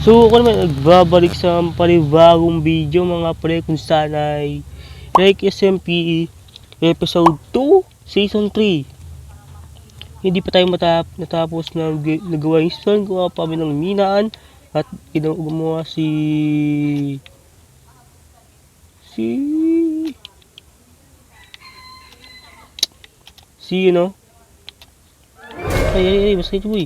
So ako naman nagbabalik sa panibagong video mga pre, kung saan ay like SMP episode 2 season 3. Hindi pa tayo natapos na nagawa yung spawn, gawa pa kami ng minaan at gumawa si you know, ay basta ito boy.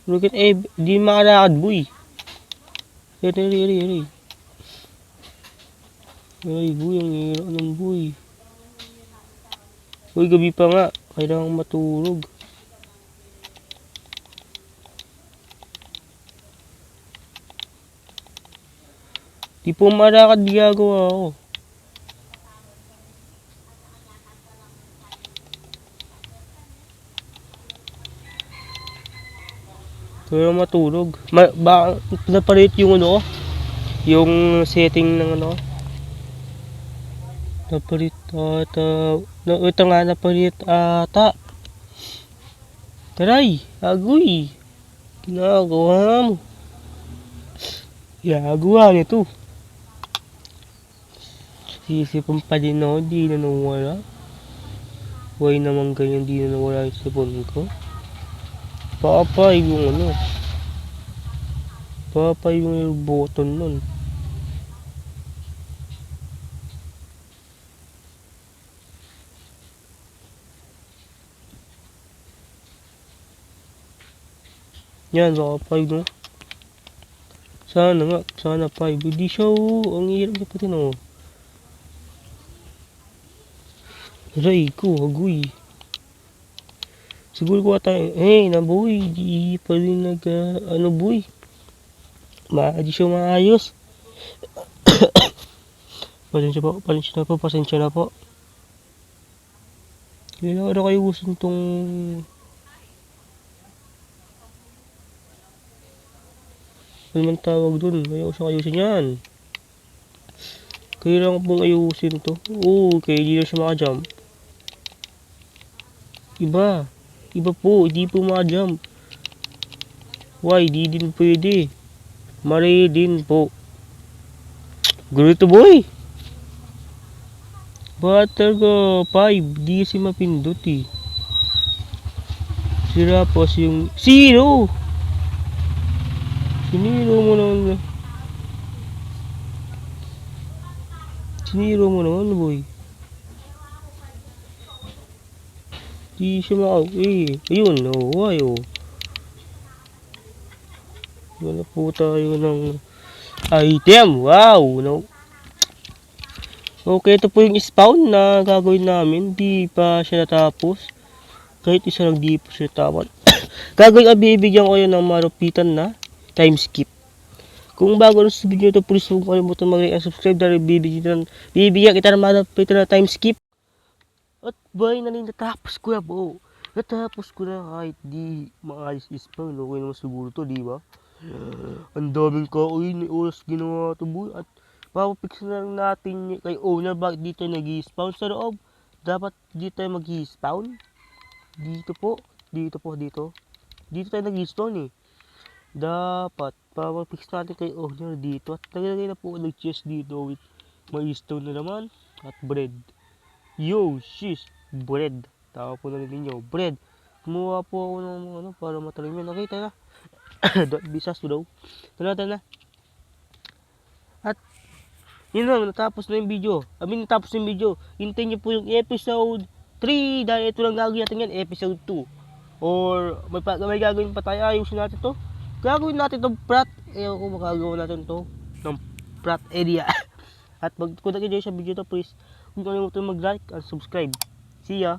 Look at di makalakad boy. Ay boy, ang hirap ng boy. Uy, gabi pa nga, kailangan matulog. Di po makalakad, di gagawa ako. Pero matulog. Baka napalit yung ano, yung setting ng ano. Napalit ata. Ito nga napalit ata. Taray, agoy. Ginagawa mo. Ginagawa nito. Sisipon pa din ako, di na nawala. Why naman ganyan, di na nawala yung sipon ko. Papay yung ano. Papay yung button nun. Yan, baka 5 no? Sana nga, sana 5. Hindi siya ang hirap niya pati no. Aray ko, agoy. Siguro ko tayo, na boy, di pa rin ano boy. Di siya maayos. Pasensya na po. Kailangan na kayo usan tong ano man tawag dun, ayusin yan. Kailangan pong ayusin to. Oo, kaya di na siya makajump. Iba po, di po makajump. Why, di din pwede. Mali din po. Ganito boy. Butter ko 5, di si mapindot eh. Sira po yung 0. Siniro mo naman boy. Di siya makauwi. Ayun, why wala po tayo ng item. Wow, no. Okay, ito po yung spawn na gagawin namin. Di pa siya natapos. Kahit isa lang di po siya tapos. Gagawin, bibigyan ko yun ng marupitan na time skip. Kung bago sa video ito, please huwag kalimutan mag-like and subscribe dahil bibigyan kita ng marupitan na time skip. At bay, natapos ko na po. Natapos ko na kahit di maayos spawn. Okay naman siguro to, di ba? Ang daming kauin, oras ginawa to boy. At papapix na lang natin kay owner bakit dito nag-i-spawn sa loob. Dapat dito tayo mag-i-spawn. Dito tayo nag-i-spawn eh. Dapat papapix natin kay owner dito. At naglagay na po ng chest dito with may stone na naman at bread. Yo, shish, bread. Tawa po na ninyo, bread. Kumuha po ako ng ano para matalim yan. Okay, tayo na. Don't be sus daw. Tara na. At yun lang, natapos na yung video. Hintayin nyo po yung episode 3 dahil ito lang gagawin natin yan, episode 2. Or may gagawin pa tayo, ayusin natin to. Gagawin natin itong prat. Ewan ko magagawa natin to ng prat area. At kung nag-enjoy sa video to, please huwag kalimutan mag-like and subscribe. See ya!